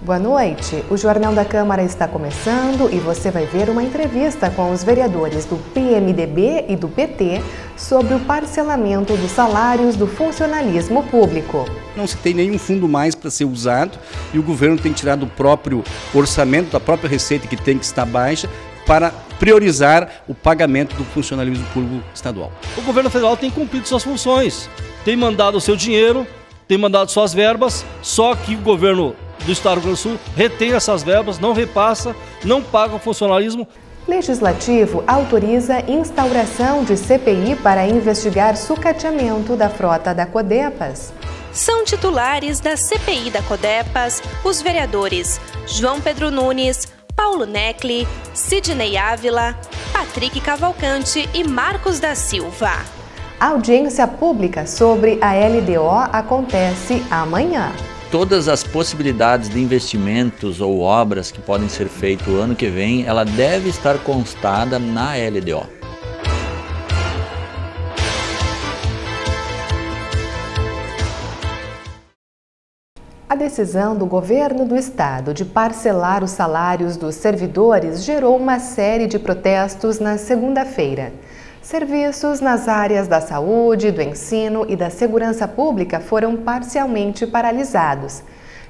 Boa noite. O Jornal da Câmara está começando e você vai ver uma entrevista com os vereadores do PMDB e do PT sobre o parcelamento dos salários do funcionalismo público. Não se tem nenhum fundo mais para ser usado e o governo tem tirado o próprio orçamento, da própria receita que tem que estar baixa, para priorizar o pagamento do funcionalismo público estadual. O governo federal tem cumprido suas funções, tem mandado o seu dinheiro, tem mandado suas verbas, só que o governo do Estado do Rio Grande do Sul retém essas verbas, não repassa, não paga o funcionalismo. Legislativo autoriza instauração de CPI para investigar sucateamento da frota da Codepas. São titulares da CPI da Codepas os vereadores João Pedro Nunes, Paulo Necli, Sidney Ávila, Patrick Cavalcante e Marcos da Silva. A audiência pública sobre a LDO acontece amanhã. Todas as possibilidades de investimentos ou obras que podem ser feitas o ano que vem, ela deve estar constada na LDO. A decisão do governo do estado de parcelar os salários dos servidores gerou uma série de protestos na segunda-feira. Serviços nas áreas da saúde, do ensino e da segurança pública foram parcialmente paralisados.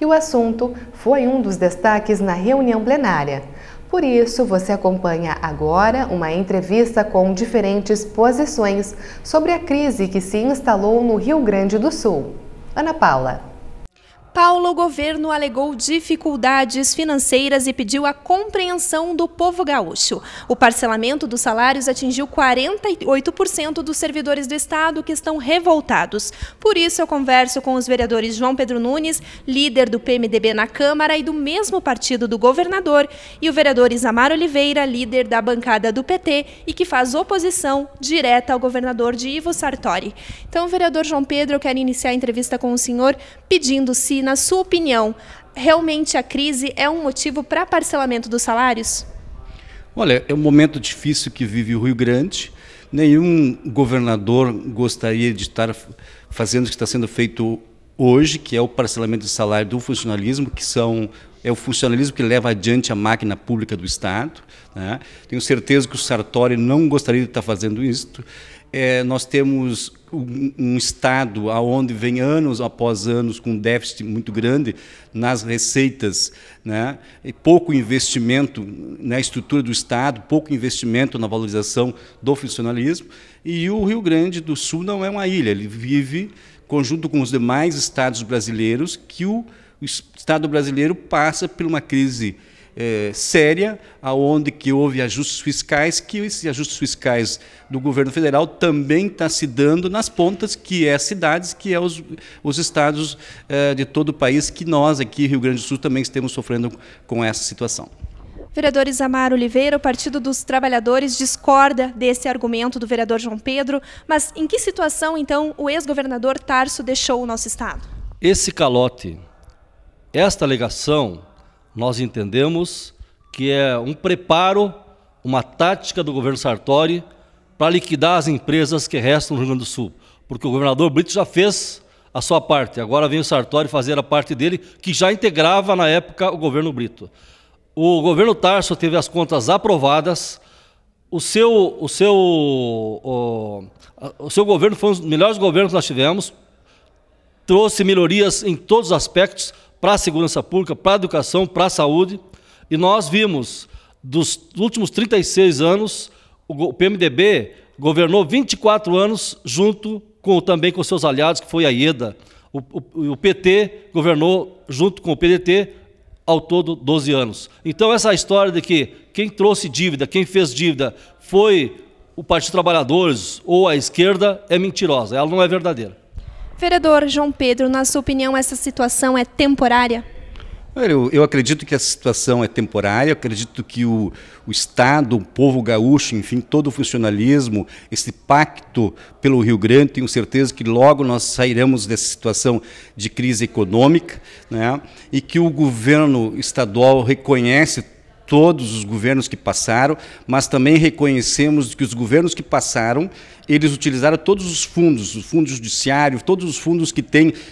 E o assunto foi um dos destaques na reunião plenária. Por isso, você acompanha agora uma entrevista com diferentes posições sobre a crise que se instalou no Rio Grande do Sul. Ana Paula. O governo alegou dificuldades financeiras e pediu a compreensão do povo gaúcho. O parcelamento dos salários atingiu 48% dos servidores do estado que estão revoltados. Por isso, eu converso com os vereadores João Pedro Nunes, líder do PMDB na Câmara e do mesmo partido do governador, e o vereador Isamar Oliveira, líder da bancada do PT e que faz oposição direta ao governador de Ivo Sartori. Então, vereador João Pedro, eu quero iniciar a entrevista com o senhor pedindo se, na sua opinião, realmente a crise é um motivo para parcelamento dos salários? Olha, é um momento difícil que vive o Rio Grande. Nenhum governador gostaria de estar fazendo o que está sendo feito hoje, que é o parcelamento do salário do funcionalismo, é o funcionalismo que leva adiante a máquina pública do Estado, né? Tenho certeza que o Sartori não gostaria de estar fazendo isso. Nós temos um Estado onde vem anos após anos com um déficit muito grande nas receitas, né? E pouco investimento na estrutura do Estado, pouco investimento na valorização do funcionalismo. E o Rio Grande do Sul não é uma ilha, ele vive conjunto com os demais estados brasileiros, que o Estado brasileiro passa por uma crise séria, aonde que houve ajustes fiscais, que esses ajustes fiscais do governo federal também está se dando nas pontas, que é as cidades, que é os estados de todo o país, que nós aqui, Rio Grande do Sul, também estamos sofrendo com essa situação. Vereador Isamar Oliveira, o Partido dos Trabalhadores discorda desse argumento do vereador João Pedro, mas em que situação, então, o ex-governador Tarso deixou o nosso estado? Esse calote, esta alegação, nós entendemos que é um preparo, uma tática do governo Sartori para liquidar as empresas que restam no Rio Grande do Sul. Porque o governador Brito já fez a sua parte, agora vem o Sartori fazer a parte dele, que já integrava na época o governo Brito. O governo Tarso teve as contas aprovadas, o seu governo foi um dos melhores governos que nós tivemos, trouxe melhorias em todos os aspectos, para a segurança pública, para a educação, para a saúde. E nós vimos, dos últimos 36 anos, o PMDB governou 24 anos junto também com seus aliados, que foi a IEDA. O PT governou junto com o PDT, ao todo 12 anos. Então essa história de que quem trouxe dívida, quem fez dívida, foi o Partido dos Trabalhadores ou a esquerda, é mentirosa, ela não é verdadeira. Vereador João Pedro, na sua opinião, essa situação é temporária? Eu acredito que essa situação é temporária, eu acredito que o Estado, o povo gaúcho, enfim, todo o funcionalismo, esse pacto pelo Rio Grande, tenho certeza que logo nós sairemos dessa situação de crise econômica, né? E que o governo estadual reconhece todos os governos que passaram, mas também reconhecemos que os governos que passaram, eles utilizaram todos os fundos, o fundo judiciário, todos os fundos que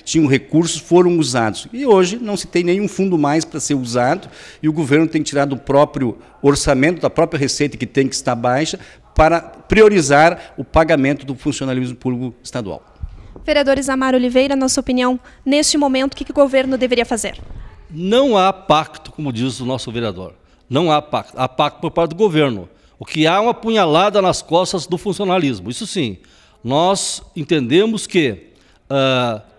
tinham recursos foram usados. E hoje não se tem nenhum fundo mais para ser usado e o governo tem tirado o próprio orçamento, da própria receita que tem que estar baixa, para priorizar o pagamento do funcionalismo público estadual. Vereador Isamar Oliveira, na sua opinião, neste momento, o que o governo deveria fazer? Não há pacto, como diz o nosso vereador. Não há pacto. Há pacto por parte do governo. O que há é uma punhalada nas costas do funcionalismo. Isso sim, nós entendemos que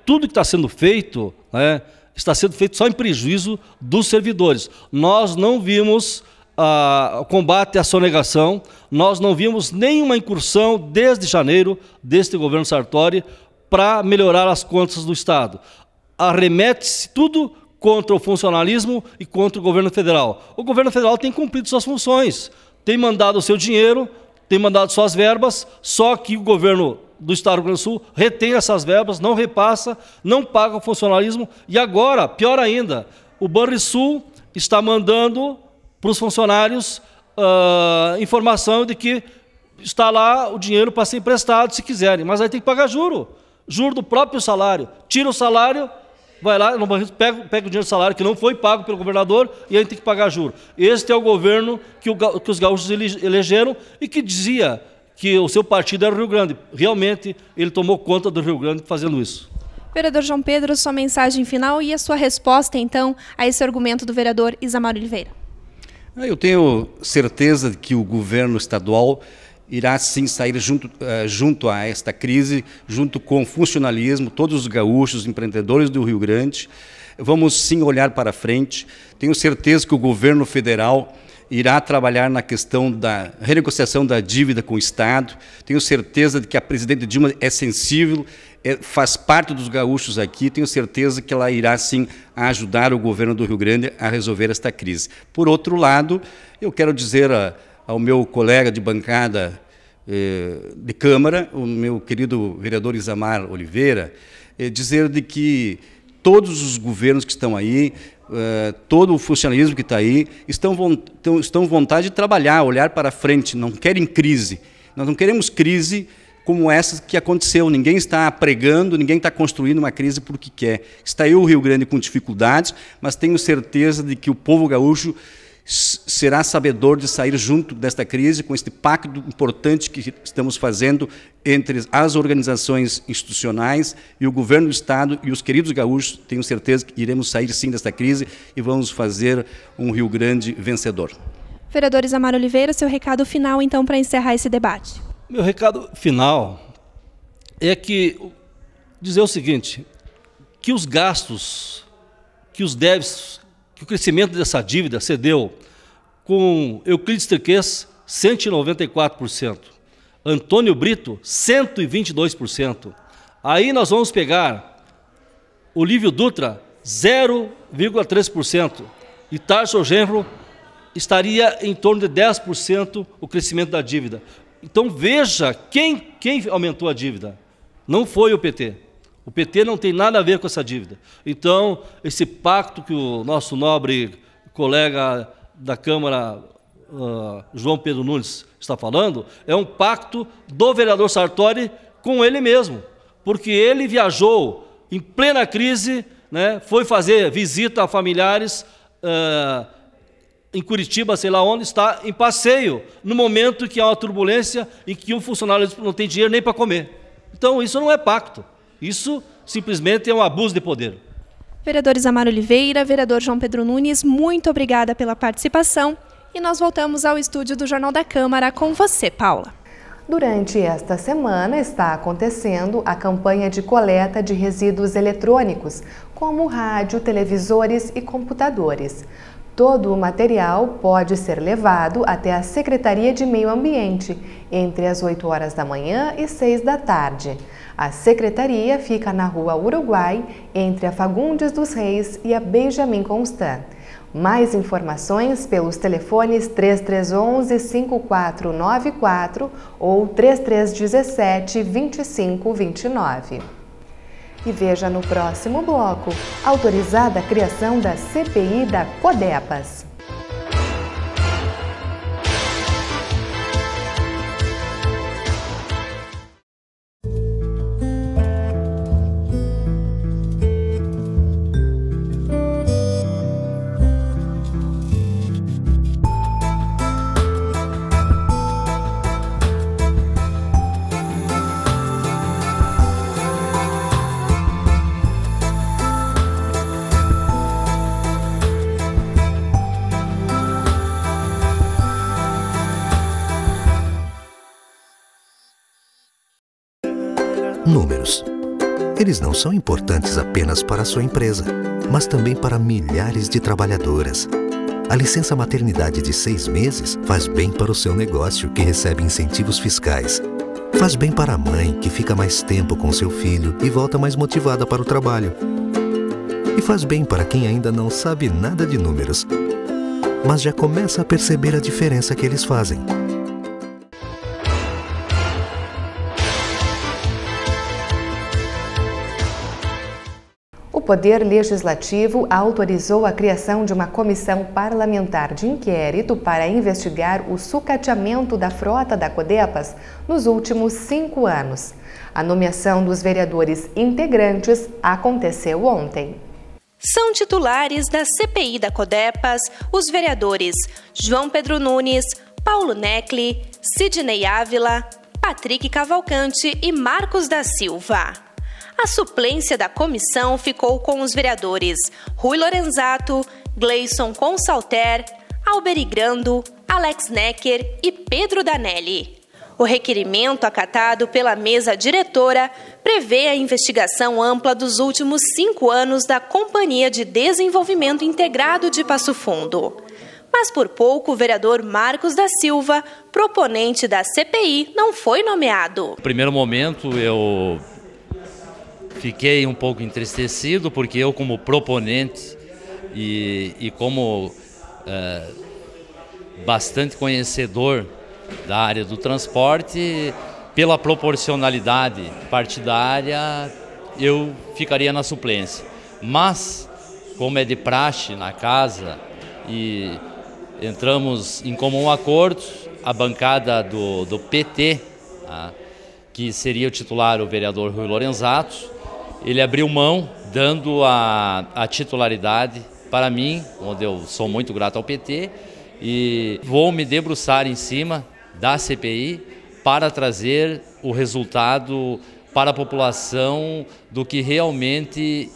tudo que está sendo feito, né, está sendo feito só em prejuízo dos servidores. Nós não vimos o combate à sonegação, nós não vimos nenhuma incursão desde janeiro deste governo Sartori para melhorar as contas do Estado. Arremete-se tudo contra o funcionalismo e contra o governo federal. O governo federal tem cumprido suas funções, tem mandado o seu dinheiro, tem mandado suas verbas, só que o governo do Estado do Rio Grande do Sul retém essas verbas, não repassa, não paga o funcionalismo e agora, pior ainda, o Banrisul está mandando para os funcionários informação de que está lá o dinheiro para ser emprestado se quiserem, mas aí tem que pagar juro do próprio salário, tira o salário, vai lá, pega o dinheiro do salário que não foi pago pelo governador e aí tem que pagar juro. Este é o governo que os gaúchos elegeram e que dizia que o seu partido era o Rio Grande. Realmente, ele tomou conta do Rio Grande fazendo isso. Vereador João Pedro, sua mensagem final e a sua resposta, então, a esse argumento do vereador Isamar Oliveira. Eu tenho certeza de que o governo estadual irá sim sair junto a esta crise, junto com o funcionalismo, todos os gaúchos, os empreendedores do Rio Grande. Vamos sim olhar para frente. Tenho certeza que o governo federal irá trabalhar na questão da renegociação da dívida com o Estado. Tenho certeza de que a presidente Dilma é sensível, faz parte dos gaúchos aqui. Tenho certeza que ela irá sim ajudar o governo do Rio Grande a resolver esta crise. Por outro lado, eu quero dizer ao meu colega de bancada de Câmara, o meu querido vereador Isamar Oliveira, dizer de que todos os governos que estão aí, todo o funcionalismo que está aí, estão vontade de trabalhar, olhar para frente, não querem crise. Nós não queremos crise como essa que aconteceu. Ninguém está pregando, ninguém está construindo uma crise porque quer. Está aí o Rio Grande com dificuldades, mas tenho certeza de que o povo gaúcho será sabedor de sair junto desta crise com este pacto importante que estamos fazendo entre as organizações institucionais e o governo do Estado e os queridos gaúchos. Tenho certeza que iremos sair sim desta crise e vamos fazer um Rio Grande vencedor. Vereador Isamar Oliveira, seu recado final então para encerrar esse debate. Meu recado final é dizer o seguinte, que os gastos, que os débitos, que o crescimento dessa dívida cedeu com Euclides Triquez, 194%, Antônio Brito, 122%. Aí nós vamos pegar Olívio Dutra, 0,3%, e Tarso Genro estaria em torno de 10% o crescimento da dívida. Então veja quem aumentou a dívida. Não foi o PT. O PT não tem nada a ver com essa dívida. Então, esse pacto que o nosso nobre colega da Câmara, João Pedro Nunes, está falando, é um pacto do vereador Sartori com ele mesmo, porque ele viajou em plena crise, né, foi fazer visita a familiares em Curitiba, sei lá onde, está em passeio, no momento que há uma turbulência em que um funcionário não tem dinheiro nem para comer. Então, isso não é pacto. Isso simplesmente é um abuso de poder. Vereador Isamar Oliveira, vereador João Pedro Nunes, muito obrigada pela participação. E nós voltamos ao estúdio do Jornal da Câmara com você, Paula. Durante esta semana está acontecendo a campanha de coleta de resíduos eletrônicos, como rádio, televisores e computadores. Todo o material pode ser levado até a Secretaria de Meio Ambiente, entre as 8 horas da manhã e 6 da tarde. A secretaria fica na Rua Uruguai, entre a Fagundes dos Reis e a Benjamin Constant. Mais informações pelos telefones 3311-5494 ou 3317-2529. E veja no próximo bloco, autorizada a criação da CPI da Codepas. Números. Eles não são importantes apenas para a sua empresa, mas também para milhares de trabalhadoras. A licença maternidade de 6 meses faz bem para o seu negócio, que recebe incentivos fiscais. Faz bem para a mãe, que fica mais tempo com seu filho e volta mais motivada para o trabalho. E faz bem para quem ainda não sabe nada de números, mas já começa a perceber a diferença que eles fazem. O Poder Legislativo autorizou a criação de uma comissão parlamentar de inquérito para investigar o sucateamento da frota da Codepas nos últimos 5 anos. A nomeação dos vereadores integrantes aconteceu ontem. São titulares da CPI da Codepas os vereadores João Pedro Nunes, Paulo Necli, Sidney Ávila, Patrick Cavalcante e Marcos da Silva. A suplência da comissão ficou com os vereadores Rui Lorenzato, Gleison Consalter, Alberi Grando, Alex Necker e Pedro Danelli. O requerimento acatado pela mesa diretora prevê a investigação ampla dos últimos 5 anos da Companhia de Desenvolvimento Integrado de Passo Fundo. Mas por pouco o vereador Marcos da Silva, proponente da CPI, não foi nomeado. No primeiro momento eu fiquei um pouco entristecido, porque eu, como proponente e como bastante conhecedor da área do transporte, pela proporcionalidade partidária, eu ficaria na suplência. Mas, como é de praxe na casa, e entramos em comum acordo, a bancada do PT, que seria o titular, o vereador Rui Lorenzato, ele abriu mão, dando a titularidade para mim, onde eu sou muito grato ao PT, e vou me debruçar em cima da CPI para trazer o resultado para a população do que realmente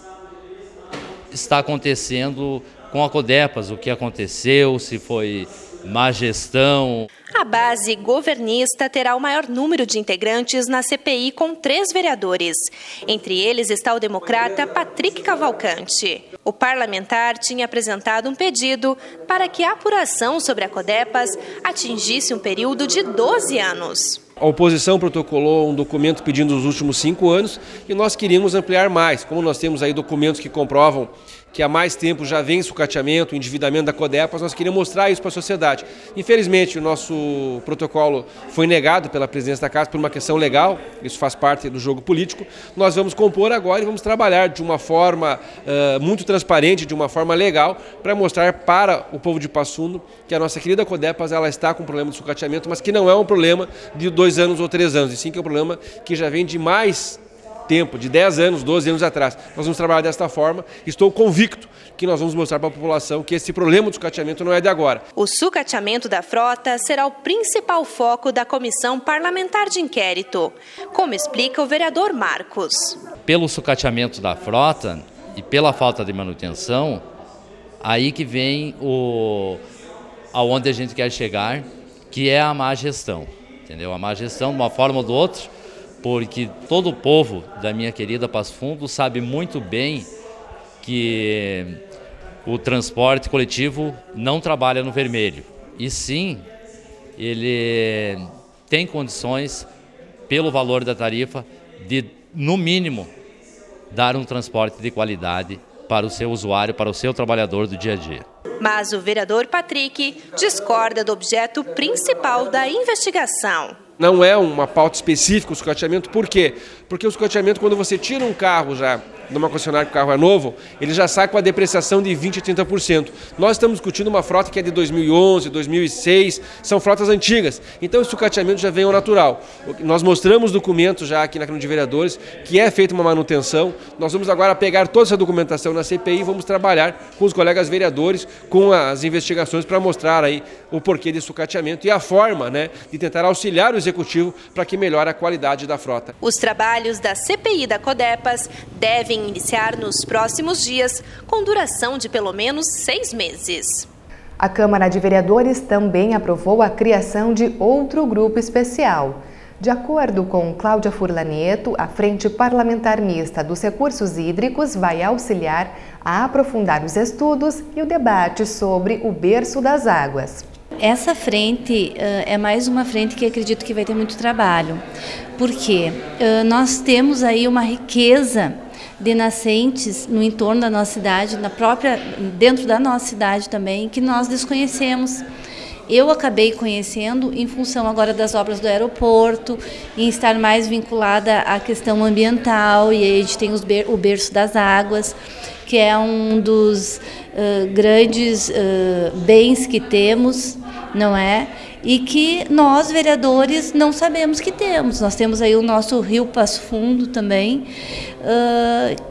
está acontecendo com a Codepas, o que aconteceu, se foi má gestão. A base governista terá o maior número de integrantes na CPI, com 3 vereadores. Entre eles está o democrata Patrick Cavalcante. O parlamentar tinha apresentado um pedido para que a apuração sobre a Codepas atingisse um período de 12 anos. A oposição protocolou um documento pedindo os últimos 5 anos e nós queríamos ampliar mais. Como nós temos aí documentos que comprovam que há mais tempo já vem sucateamento, endividamento da Codepas, nós queríamos mostrar isso para a sociedade. Infelizmente, o nosso protocolo foi negado pela presidência da Casa por uma questão legal, isso faz parte do jogo político. Nós vamos compor agora e vamos trabalhar de uma forma muito transparente, de uma forma legal, para mostrar para o povo de Passo Fundo que a nossa querida Codepas ela está com problema de sucateamento, mas que não é um problema de 2 anos ou 3 anos, e sim que é um problema que já vem de mais tempo, de 10 anos, 12 anos atrás. Nós vamos trabalhar desta forma. Estou convicto que nós vamos mostrar para a população que esse problema do sucateamento não é de agora. O sucateamento da frota será o principal foco da comissão parlamentar de inquérito, como explica o vereador Marcos. Pelo sucateamento da frota e pela falta de manutenção, aí que vem aonde a gente quer chegar, que é a má gestão, entendeu? A má gestão, de uma forma ou de outra, porque todo o povo da minha querida Passo Fundo sabe muito bem que o transporte coletivo não trabalha no vermelho. E sim, ele tem condições, pelo valor da tarifa, de, no mínimo, dar um transporte de qualidade para o seu usuário, para o seu trabalhador do dia a dia. Mas o vereador Patrick discorda do objeto principal da investigação. Não é uma pauta específica o sucateamento, por quê? Porque o sucateamento, quando você tira um carro já de uma concessionária que o carro é novo, ele já sai com a depreciação de 20% a 30%. Nós estamos discutindo uma frota que é de 2011, 2006, são frotas antigas. Então o sucateamento já vem ao natural. Nós mostramos documentos já aqui na Câmara de Vereadores que é feita uma manutenção. Nós vamos agora pegar toda essa documentação na CPI e vamos trabalhar com os colegas vereadores, com as investigações para mostrar aí o porquê de sucateamento e a forma, né, de tentar auxiliar o Executivo para que melhore a qualidade da frota. Os trabalhos da CPI da Codepas devem iniciar nos próximos dias, com duração de pelo menos 6 meses. A Câmara de Vereadores também aprovou a criação de outro grupo especial. De acordo com Cláudia Furlaneto, a Frente Parlamentar Mista dos Recursos Hídricos vai auxiliar a aprofundar os estudos e o debate sobre o berço das águas. Essa frente é mais uma frente que acredito que vai ter muito trabalho, porque nós temos aí uma riqueza de nascentes no entorno da nossa cidade, dentro da nossa cidade também, que nós desconhecemos. Eu acabei conhecendo em função agora das obras do aeroporto, em estar mais vinculada à questão ambiental, e aí a gente tem o berço das águas, que é um dos grandes bens que temos, não é? E que nós, vereadores, não sabemos que temos. Nós temos aí o nosso Rio Passo Fundo também,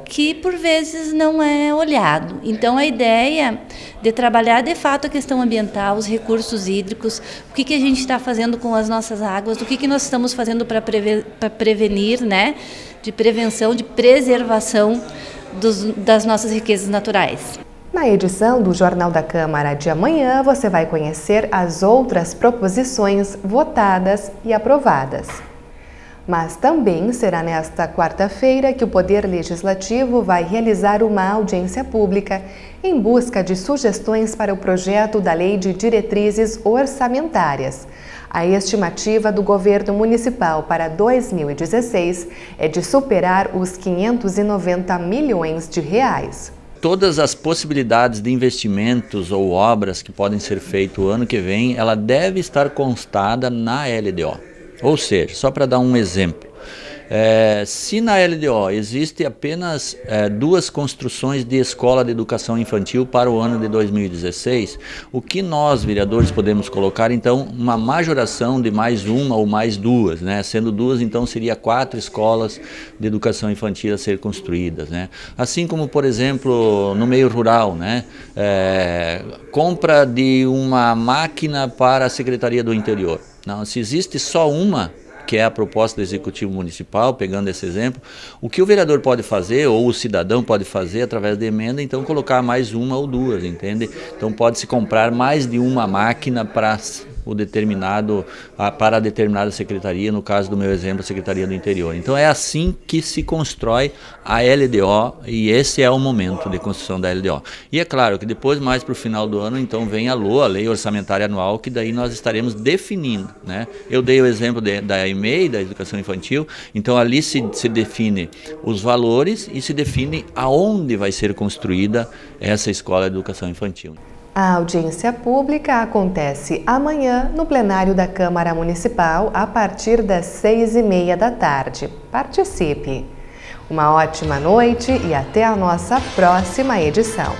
que por vezes não é olhado. Então a ideia de trabalhar de fato a questão ambiental, os recursos hídricos, o que a gente está fazendo com as nossas águas, o que nós estamos fazendo para prevenir, né? De prevenção, de preservação das nossas riquezas naturais. Na edição do Jornal da Câmara de amanhã, você vai conhecer as outras proposições votadas e aprovadas. Mas também será nesta quarta-feira que o Poder Legislativo vai realizar uma audiência pública em busca de sugestões para o projeto da Lei de Diretrizes Orçamentárias. A estimativa do governo municipal para 2016 é de superar os 590 milhões de reais. Todas as possibilidades de investimentos ou obras que podem ser feitas o ano que vem, ela deve estar constada na LDO. Ou seja, só para dar um exemplo, se na LDO existe apenas 2 construções de escola de educação infantil para o ano de 2016, o que nós, vereadores, podemos colocar, então, uma majoração de mais uma ou mais 2, né? Sendo 2, então, seria 4 escolas de educação infantil a ser construídas, né? Assim como, por exemplo, no meio rural, né? Compra de uma máquina para a Secretaria do Interior. Não, se existe só uma, que é a proposta do Executivo Municipal, pegando esse exemplo, o que o vereador pode fazer, ou o cidadão pode fazer através de emenda, então colocar mais uma ou 2, entende? Então pode-se comprar mais de uma máquina para a determinada secretaria, no caso do meu exemplo, a Secretaria do Interior. Então é assim que se constrói a LDO, e esse é o momento de construção da LDO. E é claro que depois, mais para o final do ano, então vem a LOA, a Lei Orçamentária Anual, que daí nós estaremos definindo, né? Eu dei o exemplo da EMEI, da Educação Infantil, então ali se define os valores e se define aonde vai ser construída essa escola de educação infantil. A audiência pública acontece amanhã no plenário da Câmara Municipal a partir das 6h30 da tarde. Participe! Uma ótima noite e até a nossa próxima edição.